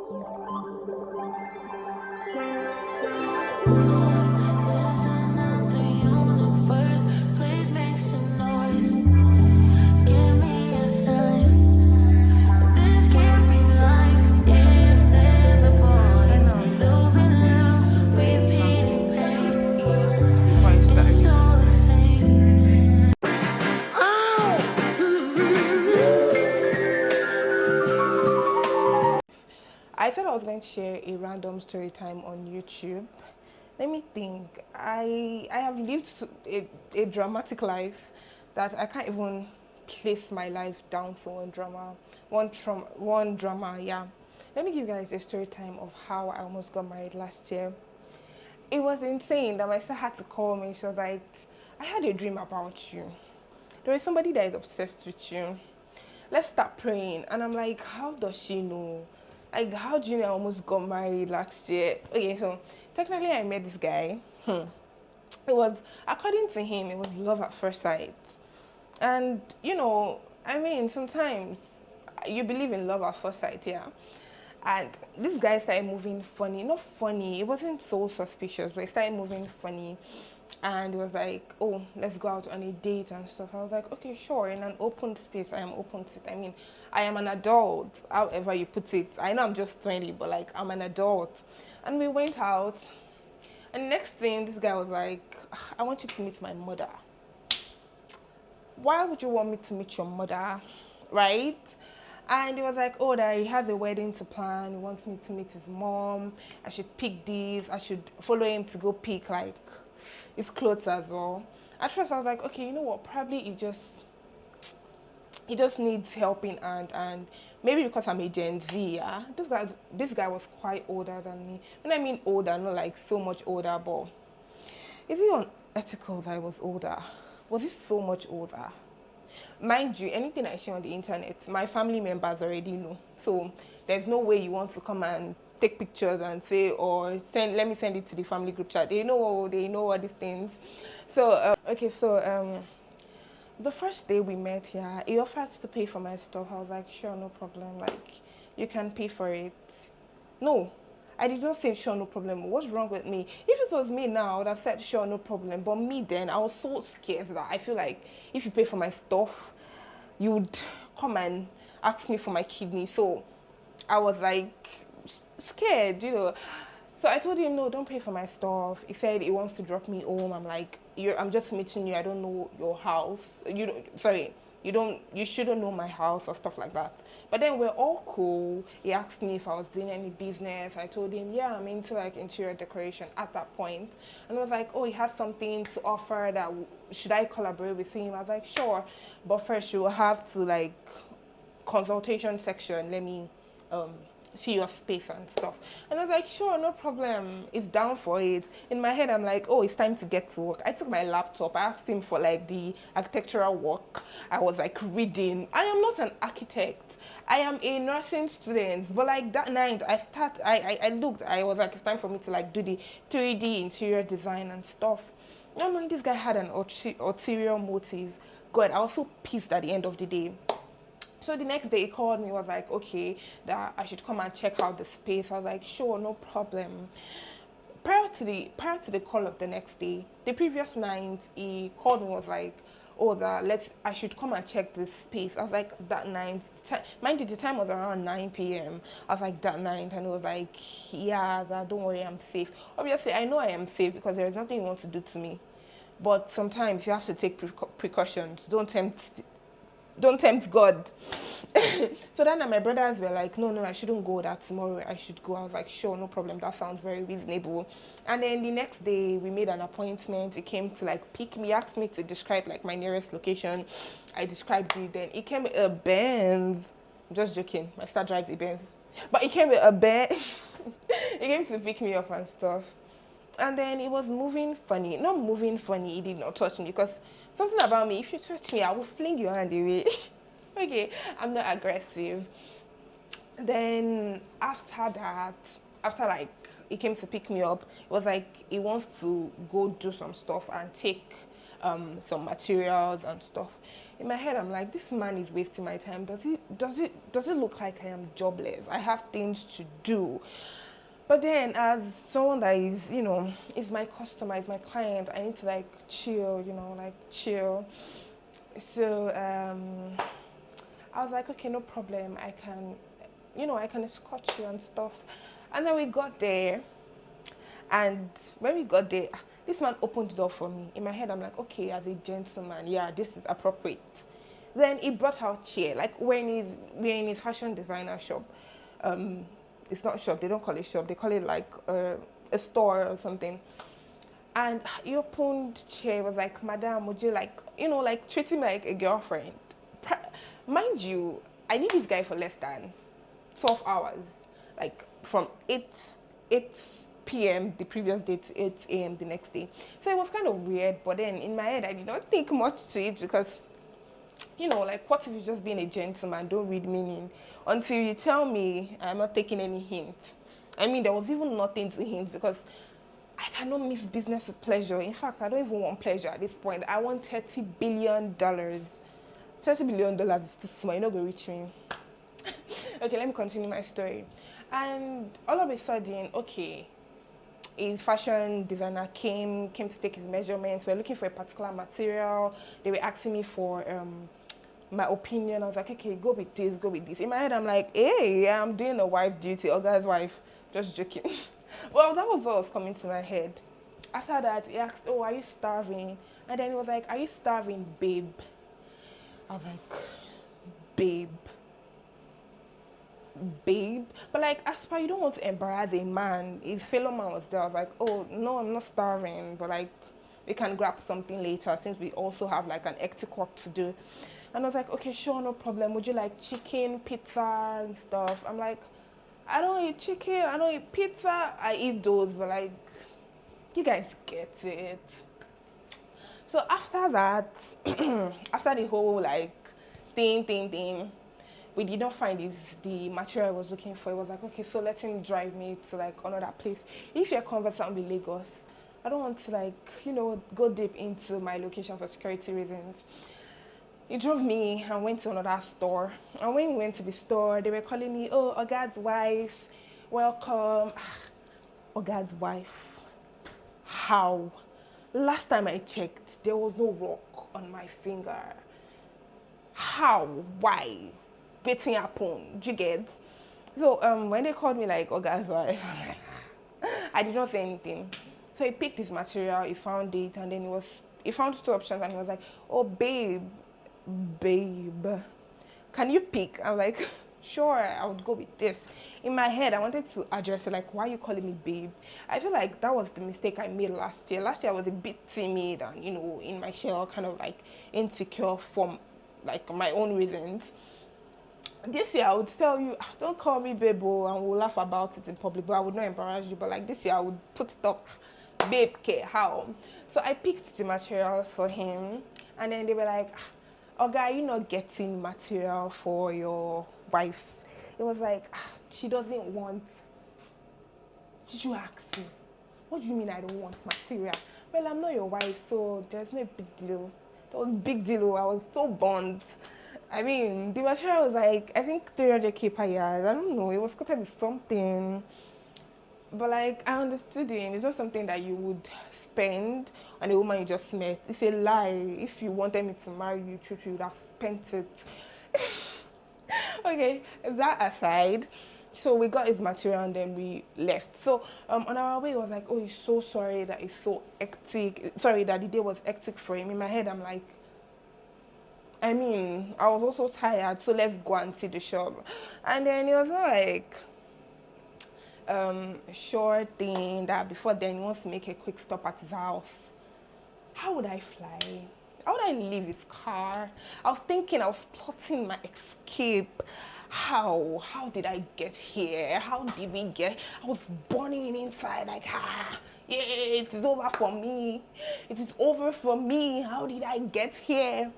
There's another universe. Please make some noise. Give me a sign. This can't be life. If there's a point to lose and lose, repeating pain. It's all the same. I thought I was going to share a random story time on YouTube. Let me think. I have lived a dramatic life that I can't even place my life down for one drama. Yeah. Let me give you guys a story time of how I almost got married last year. It was insane that my sister had to call me. She was like, "I had a dream about you. There is somebody that is obsessed with you. Let's start praying." And I'm like, how does she know? Like, how do you know I almost got married last year? Okay, so technically I met this guy. It was, according to him, it was love at first sight. And, I mean, sometimes you believe in love at first sight, yeah. And this guy started moving funny. Not funny, it wasn't so suspicious, but he started moving funny. And it was like, "Oh, let's go out on a date and stuff." I was like, "Okay, sure." In an open space, I am open to it. I mean, I am an adult, however you put it. I know I'm just 20, but like, I'm an adult. And we went out. And next thing, this guy was like, "I want you to meet my mother." Why would you want me to meet your mother? Right? And he was like, "Oh, that he has a wedding to plan. He wants me to meet his mom. I should pick these. I should follow him to go pick like his clothes as well." At first, I was like, "Okay, you know what? Probably he just needs helping, and maybe because I'm a Gen Z, yeah." This guy was quite older than me. When I mean older, not like so much older, but is it unethical that I was older? Was he so much older? Mind you, anything I share on the internet, my family members already know. So there's no way you want to come and take pictures and say, or let me send it to the family group chat. They know all these things. So the first day we met here, he offered to pay for my stuff. I was like, "Sure, no problem. Like, you can pay for it." No, I did not say sure, no problem. What's wrong with me? If it was me now, I would have said sure, no problem. But me then, I was so scared that I feel like if you pay for my stuff, you would come and ask me for my kidney. So I was like scared, So I told him, "No, don't pay for my stuff." He said he wants to drop me home. I'm like, I'm just meeting you. I don't know your house. You shouldn't know my house or stuff like that. But then we're all cool. He asked me if I was doing any business. I told him, yeah, I'm into like interior decoration at that point. And I was like, "Oh, he has something to offer that should I collaborate with him?" I was like, "Sure, but first you will have to like consultation section. Let me see your space and stuff." And I was like, "Sure, no problem. It's down for it." In my head, I'm like, "Oh, it's time to get to work." I took my laptop. I asked him for like the architectural work. I was like reading. I am not an architect. I am a nursing student. But like that night, I looked. I was like, it's time for me to like do the 3D interior design and stuff. I'm like, this guy had an ulterior motive. God, I was so pissed at the end of the day. So the next day he called me, was like, okay, that I should come and check out the space. I was like, "Sure, no problem." Prior to the call of the next day, the previous night he called me, was like, "Oh, I should come and check this space." I was like, that night, mind you, the time was around 9 p.m. I was like, that night, and it was like, "Yeah, that, don't worry, I'm safe." Obviously, I know I am safe because there is nothing you want to do to me. But sometimes you have to take precautions. Don't tempt God. So then my brothers were like, "No, no, I shouldn't go that tomorrow. I should go." I was like, "Sure, no problem. That sounds very reasonable." And then the next day we made an appointment. He came to like pick me, asked me to describe like my nearest location. I described it. Then he came with a Benz. I'm just joking. My sister drives a Benz. But he came with a Benz. He came to pick me up and stuff. And then he was moving funny. Not moving funny, he did not touch me because something about me, if you touch me, I will fling your hand away. Okay, I'm not aggressive. Then after that, after like he came to pick me up, it was like he wants to go do some stuff and take some materials and stuff. In my head, I'm like, this man is wasting my time. Does it look like I am jobless? I have things to do. But then, as someone that is, is my customer, is my client, I need to like chill, like chill. So I was like, okay, no problem. I can escort you and stuff. And then we got there, and when we got there, this man opened the door for me. In my head, I'm like, okay, as a gentleman, yeah, this is appropriate. Then he brought out chair. Like we're in his fashion designer shop. Um, it's not shop. They don't call it shop. They call it like a store or something. And he opened chair. Was like, Madam, would you like, like treating me like a girlfriend? Mind you, I need this guy for less than 12 hours, like from 8 p.m. the previous day to 8 a.m. the next day. So it was kind of weird, but then in my head I did not think much to it because, like, what if it's just being a gentleman, don't read meaning until you tell me I'm not taking any hint. I mean, there was even nothing to hint because I cannot mix business with pleasure. In fact, I don't even want pleasure at this point. I want $30 billion. $30 billion is too small, you're not going to reach me. Okay, let me continue my story. And all of a sudden, okay, a fashion designer came to take his measurements. We're looking for a particular material. They were asking me for my opinion. I was like, okay, go with this, go with this. In my head, I'm like, hey, yeah, I'm doing a wife duty, or guy's wife. Just joking. Well, that was what was coming to my head. After that, he asked, oh, are you starving? And then he was like, are you starving, babe? I was like, babe. But like, as far you don't want to embarrass a man, his fellow man was there. I was like, oh no, I'm not starving, but like we can grab something later since we also have like an hectic work to do. And I was like, okay, sure, no problem. Would you like chicken, pizza and stuff? I'm like, I don't eat chicken, I don't eat pizza, I eat those, but like, you guys get it. So after that, after the whole like thing, we did not find the material I was looking for. It was like, okay, so let him drive me to like another place. If you're conversant with Lagos, I don't want to like, go deep into my location for security reasons. He drove me and went to another store. And when we went to the store, they were calling me, oh, Oga's wife, welcome. Oga's wife. How? Last time I checked, there was no rock on my finger. How? Why? Betting happened. Do you get? So when they called me like Oga's wife, I did not say anything. So he picked his material, he found it, and then he found two options, and he was like, oh babe, can you pick? I'm like, sure, I would go with this. In my head, I wanted to address it like, why are you calling me babe? I feel like that was the mistake I made last year. Last year I was a bit timid and, in my shell, kind of like insecure for like my own reasons. This year I would tell you, don't call me Bebo, and we'll laugh about it in public, but I would not embarrass you. But like this year I would put stop, babe, okay, how? So I picked the materials for him, and then they were like, oh guy, you're not getting material for your wife. It was like, she doesn't want. Did you ask me? What do you mean I don't want material? Well, I'm not your wife, so there's no big deal. That was a big deal. I was so bummed. I mean, the material was like, I think 300k per year. I don't know. It was quoted with something. But like, I understood him. It's not something that you would spend on a woman you just met. It's a lie. If you wanted me to marry you, true, you would have spent it. Okay, that aside, so we got his material and then we left. So on our way, it was like, oh, he's so sorry that it's so hectic. Sorry that the day was hectic for him. In my head, I'm like, I mean, I was also tired, so let's go and see the shop. And then it was like, sure thing that before then he wants to make a quick stop at his house. How would I fly? How would I leave his car? I was thinking, I was plotting my escape. How did I get here? How did we get? I was burning inside like, yeah, it is over for me. It is over for me. How did I get here?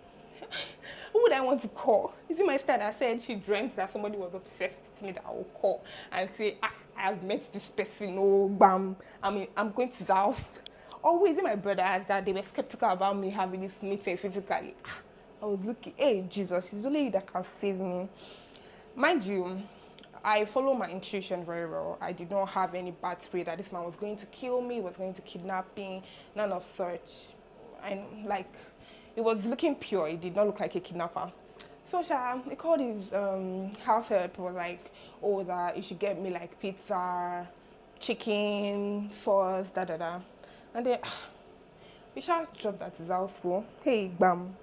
Who would I want to call? Is it my sister that said she dreamt that somebody was obsessed with me that I will call and say, I have met this person, oh, bam, I'm going to the house. Or is it my brother that they were skeptical about me having this meeting physically? I was looking, hey Jesus, it's only you that can save me. Mind you, I follow my intuition very well. I did not have any bad spirit that this man was going to kill me, was going to kidnap me, none of such. And like, it was looking pure. It did not look like a kidnapper. So he called his house help. He was like, oh, that you should get me like pizza, chicken, sauce, da da da. And then we just dropped at his house. So, hey, bam.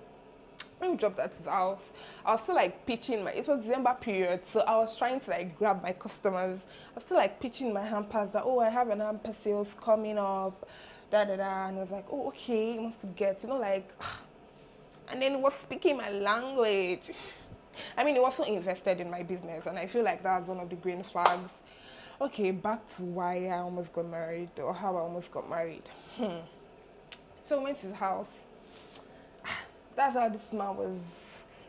When we dropped at his house, I was still like pitching my, it was December period, so I was trying to like grab my customers. I was still like pitching my hampers that, oh, I have an hamper sales coming up, da da da. And I was like, oh, okay, he wants to get, like, and then he was speaking my language. I mean, he also invested in my business, and I feel like that's one of the green flags. Okay, back to why I almost got married, or how I almost got married. So we went to his house. That's how this man was.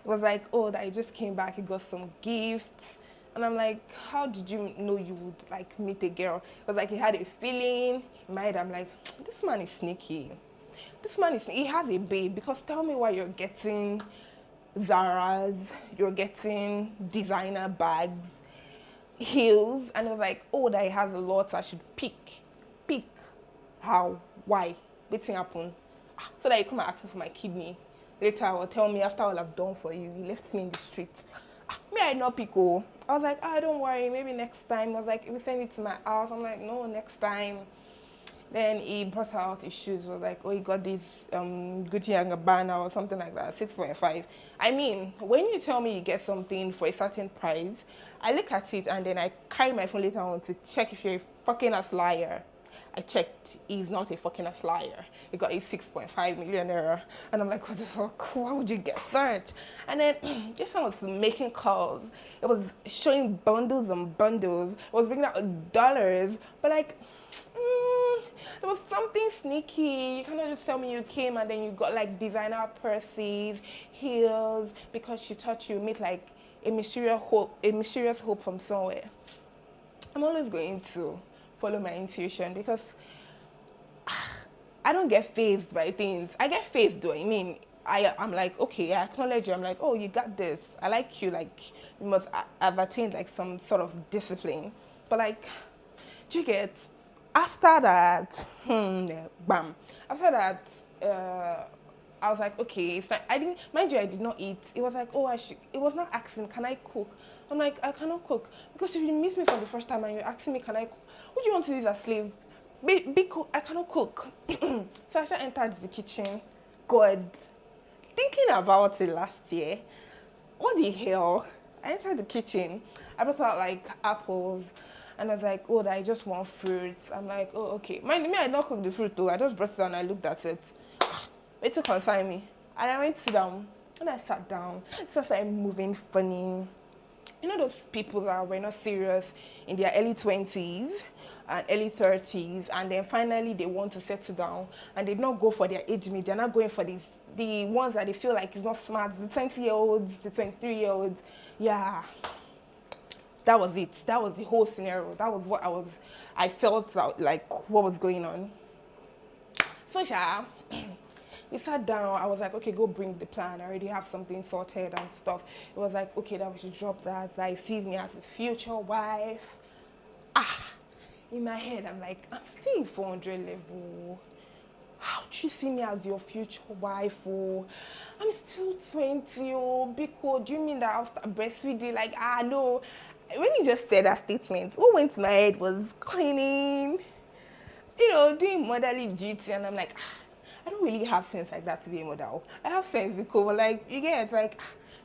It was like, oh, that he just came back, he got some gifts. And I'm like, how did you know you would like meet a girl? It was like he had a feeling. In my head, I'm like, this man is sneaky. This man is, he has a babe, because tell me why you're getting Zara's, you're getting designer bags, heels, and it was like, oh, that he has a lot, I should pick. How? Why? What's happen? So that you come and ask me for my kidney. Later, or tell me after all I've done for you, you left me in the street. Me, I not pick. Oh, I was like, don't worry, maybe next time. I was like, if you send it to my house, I'm like, no, next time. Then he brought out his shoes. Was like, oh, he got this Gucci and Gabbana or something like that, 6.5. I mean, when you tell me you get something for a certain price, I look at it and then I carry my phone later on to check if you're a fucking ass liar. I checked, he's not a fucking ass liar. He got a 6.5 million naira. And I'm like, what the fuck? Why would you get searched? And then this one was making calls. It was showing bundles and bundles. It was bringing out dollars. But like, there was something sneaky. You cannot just tell me you came and then you got like designer purses, heels, because she thought you meet like a mysterious hope from somewhere. I'm always going to follow my intuition, because I don't get fazed by things. I get fazed though. I mean, I'm like, okay, I acknowledge you. I'm like, oh, you got this. I like you. Like, you must have attained like some sort of discipline. But like, do you get? After that, bam. After that, I was like, okay, it's like, I didn't, mind you, I did not eat. It was like, oh, I should, it was not asking, can I cook? I'm like, I cannot cook. Because if you miss me for the first time and you're asking me, can I cook? Would you want to use a slave? Be cook, I cannot cook. So I just entered the kitchen. God, thinking about it last year, what the hell? I entered the kitchen. I brought out like apples. And I was like, oh, I just want fruits. I'm like, oh, okay. Mind me, I did not cook the fruit though. I just brought it down and I looked at it. Wait to concern me. And I went to sit down. And I sat down. So I started moving funny. You know those people that were not serious in their early 20s and early 30s, and then finally they want to settle down and they don't go for their age mate. They're not going for the ones that they feel like is not smart, the 20-year-olds, the 23-year-olds. Yeah. That was it. That was the whole scenario. That was what I felt like what was going on. So we sat down. I was like, okay, go bring the plan. I already have something sorted and stuff. It was like, okay, that we should drop that. He sees me as his future wife. In my head, I'm like, I'm still in 400 level. How do you see me as your future wife? Oh, I'm still 20. Oh, because do you mean that I'll start breastfeeding? Like, no. When he just said that statement, what went to my head was cleaning, doing motherly duty. And I'm like, I don't really have sense like that to be a mother. I have sense because, like, you get like,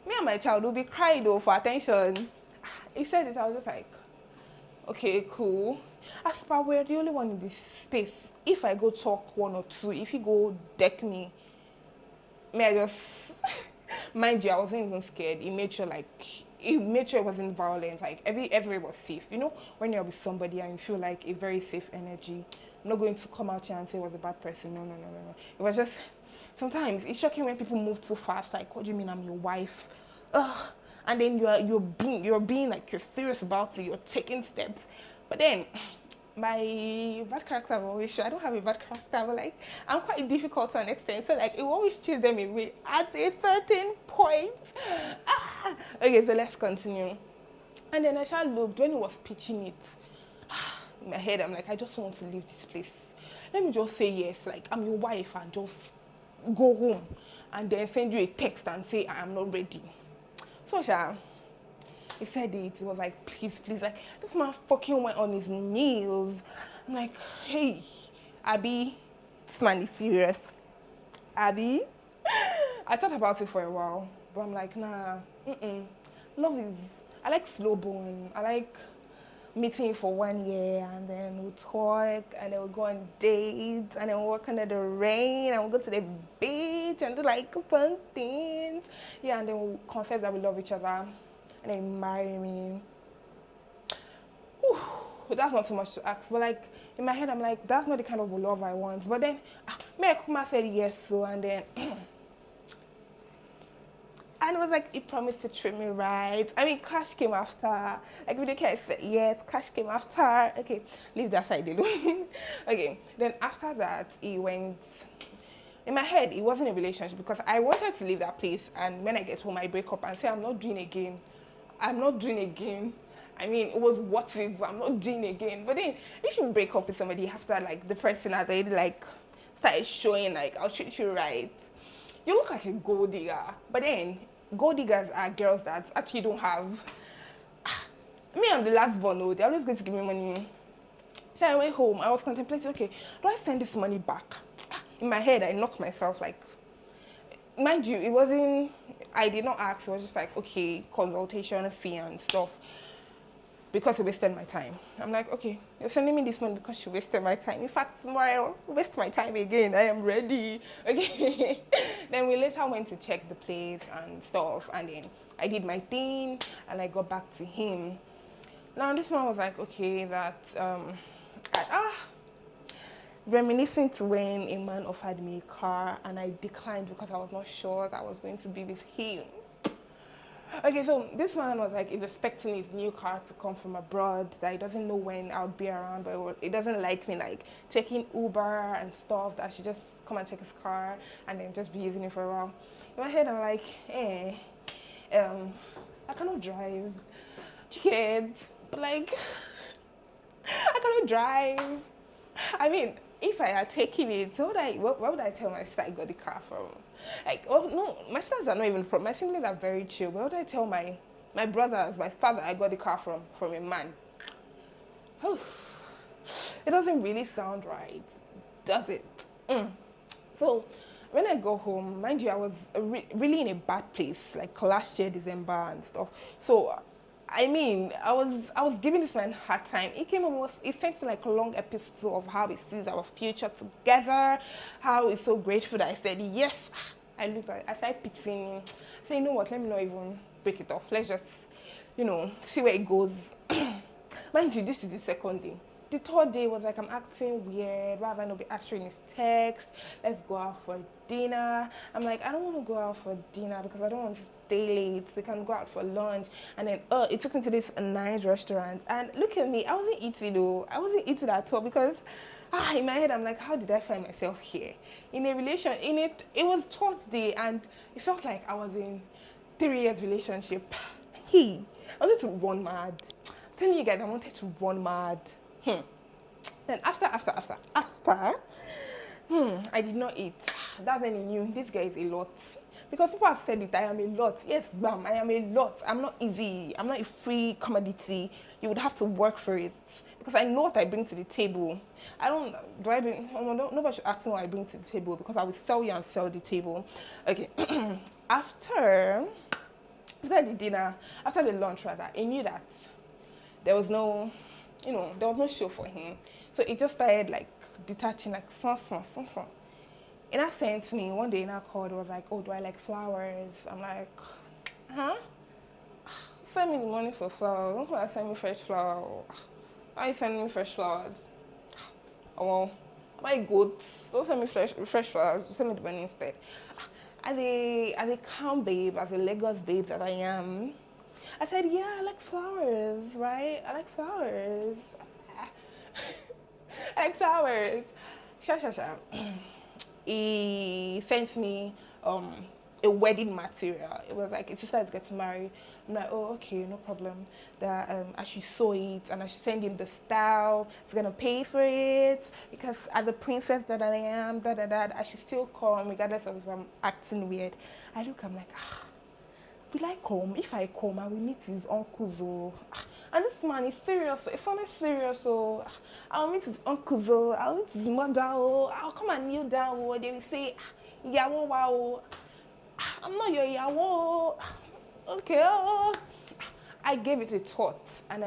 me and my child will be crying though for attention. He said it, I was just like, okay, cool. As per we're the only one in this space. If I go talk one or two, if you go deck me, may I just mind you, I wasn't even scared. He made sure it wasn't violent. Like everywhere was safe. When you're with somebody and you feel like a very safe energy, I'm not going to come out here and say I was a bad person. No. It was just sometimes it's shocking when people move too fast. Like, what do you mean I'm your wife? And then you're being like you're serious about it. You're taking steps, but then my bad character will always show. I don't have a bad character, but like I'm quite difficult to an extent. So like it will always chase them away at a certain point. Okay, so let's continue. And then I shall looked when he was pitching it. In my head, I'm like, I just want to leave this place. Let me just say yes, like I'm your wife, and just go home, and then send you a text and say I am not ready. So he said it. He was like, please, please, like this man fucking went on his knees. I'm like, hey, Abby, this man is serious. Abby. I thought about it for a while, but I'm like, nah, love is. I like slow burn. I like meeting for 1 year and then we'll talk and then we'll go on dates and then we'll walk under the rain and we'll go to the beach and do like fun things. Yeah, and then we'll confess that we love each other and then marry me. Whew, that's not too much to ask, but like in my head I'm like, that's not the kind of love I want. But then me Kuma said yes, so and then and it was like, he promised to treat me right. I mean, cash came after. Like, video care said yes, cash came after. Okay, leave that side alone. Okay, then after that, he went. In my head, it wasn't a relationship because I wanted to leave that place. And when I get home, I break up and say, I'm not doing again. I'm not doing again. I mean, it was what it, but I'm not doing again. But then, if you break up with somebody after, like, the person has already, like, started showing, like, I'll treat you right, you look like a gold digger. But then, gold diggers are girls that actually don't have. Me, I'm the last born, no, they're always going to give me money. So I went home, I was contemplating, okay, do I send this money back? In my head, I knocked myself, like, mind you, it wasn't, I did not ask, it was just like, okay, consultation fee and stuff. Because it wasted my time. I'm like, okay, you're sending me this money because you wasted my time. In fact, tomorrow I'll waste my time again. I am ready. Okay. Then we later went to check the place and stuff. And then I did my thing and I got back to him. Now this one was like, okay, that, reminiscing to when a man offered me a car and I declined because I was not sure that I was going to be with him. Okay, so this man was like, he's expecting his new car to come from abroad, that he doesn't know when I'll be around, but he doesn't like me like taking Uber and stuff, that I should just come and check his car and then just be using it for a while. In my head, I'm like, I cannot drive, kids, but like, I cannot drive. I mean, if I had taken it, so where would I tell my sister I got the car from? Like, oh no, my sisters are not even from. My siblings are very chill. Where would I tell my brothers, my father, I got the car from a man? Oh, it doesn't really sound right, does it? So when I go home, mind you, I was really in a bad place, like last year December and stuff. So I mean, I was giving this man a hard time. He came and he sent me like a long episode of how he sees our future together, how he's so grateful that I said yes. I looked at it, I started pitying him. I said, you know what, let me not even break it off. Let's just, see where it goes. Mind you, this is the second day. The third day was like, I'm acting weird. Why have I not been answering his text? Let's go out for dinner. I'm like, I don't want to go out for dinner because I don't want to stay late. We can go out for lunch. And then, it took me to this nice restaurant. And look at me, I wasn't eating though. I wasn't eating at all because, in my head, I'm like, how did I find myself here? In a relation, it was Thursday and it felt like I was in 3 years relationship. I wanted to run mad. I'm telling you guys, I wanted to run mad. Then after, I did not eat. That's when he knew this guy is a lot. Because people have said it, I am a lot. Yes, bam, I am a lot. I'm not easy. I'm not a free commodity. You would have to work for it. Because I know what I bring to the table. Nobody should ask me what I bring to the table because I will sell you and sell the table. Okay. After the dinner, after the lunch rather, he knew that there was no show for him. So it just started like detaching, like son. And that sent me one day in our call, it was like, oh, do I like flowers? I'm like, huh? Send me the money for flowers. Don't want to send me fresh flowers. Why are you sending me fresh flowers? Oh, well, my goats. Don't send me fresh flowers. Just send me the money instead. As a calm babe, as a Lagos babe that I am, I said, yeah, I like flowers, right? I like flowers. Like 2 hours. Sha sha sha. He sent me a wedding material. It was like his sister is getting married. I'm like, oh okay, no problem. That I should sew it and I should send him the style. He's gonna pay for it because as a princess that I am, I should still come regardless of if I'm acting weird. I look, I'm like, will I come? If I come, I will meet his uncles. Oh. And this man is serious. It's only serious. So I'll meet his uncles. Oh. I'll meet his mother. Oh. I'll come and kneel down. Oh. They will say, Yawo, wow. I'm not your Yawo. Okay. Oh. I gave it a thought. And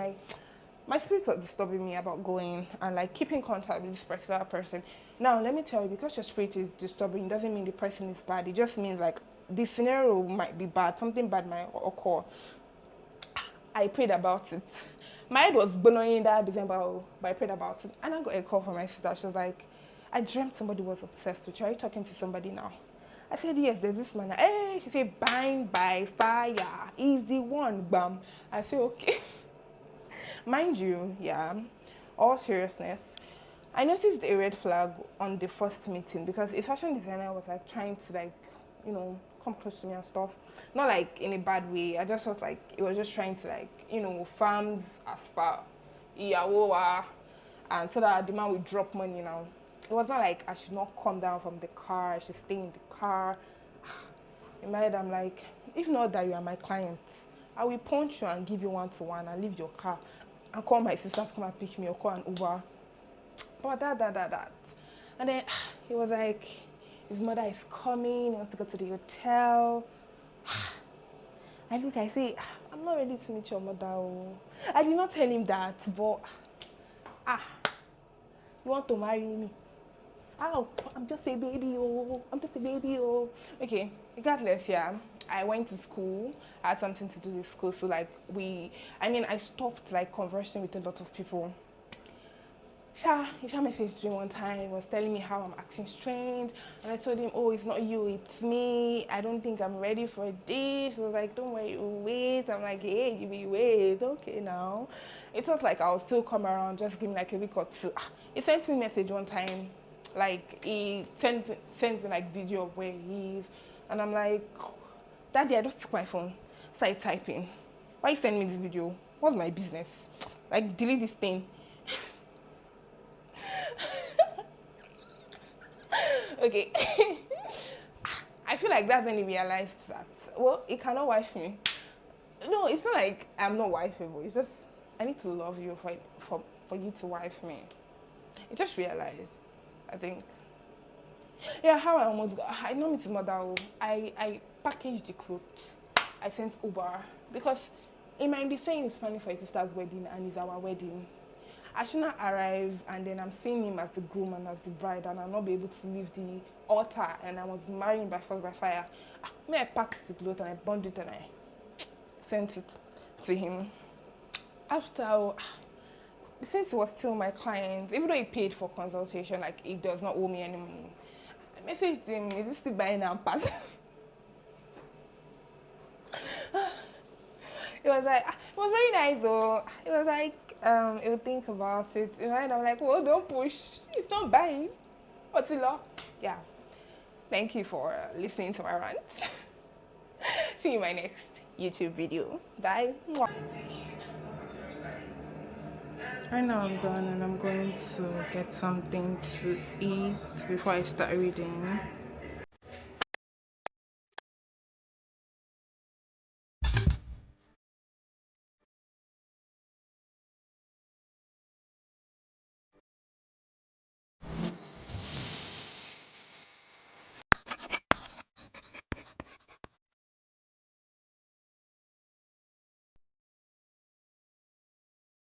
my spirit was disturbing me about going and like keeping contact with this particular person. Now, let me tell you, because your spirit is disturbing doesn't mean the person is bad. It just means like the scenario might be bad, something bad might occur. I prayed about it. My head was blowing that December, but I prayed about it. And I got a call from my sister. She was like, I dreamt somebody was obsessed with you. Are you talking to somebody now? I said, yes, there's this man. Hey, she said, bind by fire. He's the one, bam. I said, okay. Mind you, yeah, all seriousness, I noticed a red flag on the first meeting because a fashion designer was like trying to like, come close to me and stuff. Not like in a bad way. I just felt like it was just trying to like, farms as per Iyawoa and so that the man would drop money now. It was not like I should not come down from the car, I should stay in the car. In my head, I'm like, if not that you are my client, I will punch you and give you 1-to-1 and leave your car and call my sister to come and pick me or call an Uber. But that. And then he was like, his mother is coming, he wants to go to the hotel. I say, I'm not ready to meet your mother. Oh. I did not tell him that, but you want to marry me? Oh, I'm just a baby, oh. Okay, regardless, yeah. I went to school. I had something to do with school, so like I stopped like conversing with a lot of people. Isha messaged me one time, was telling me how I'm acting strange, and I told him, oh, it's not you, it's me. I don't think I'm ready for this. He was like, don't worry, wait. I'm like, hey, you be wait, okay now. It was like I'll still come around, just give me like a week or two. He sent me a message one time, like he sends me like video of where he is, and I'm like, Daddy, I just took my phone, started typing. Why you send me this video? What's my business? Like delete this thing. Okay. I feel like that's when he realized that, well, he cannot wife me. No, it's not like I'm not wifeable. It's just I need to love you for you to wife me. He just realized, I think. Yeah, how I almost got. I know his mother. I packaged the clothes. I sent Uber because it might be saying it's planning for his sister's wedding and it's our wedding. I should not arrive and then I'm seeing him as the groom and as the bride and I'll not be able to leave the altar and I was marrying by force by fire. I packed the clothes and I burned it and I sent it to him. After, since he was still my client, even though he paid for consultation, like he does not owe me any money, I messaged him, is he still buying and pass? It was like, it was very nice though. It was like, it would think about it. And I'm like, well, don't push. It's not buying. What's the law? Yeah. Thank you for listening to my rant. See you in my next YouTube video. Bye. Right now I'm done and I'm going to get something to eat before I start reading.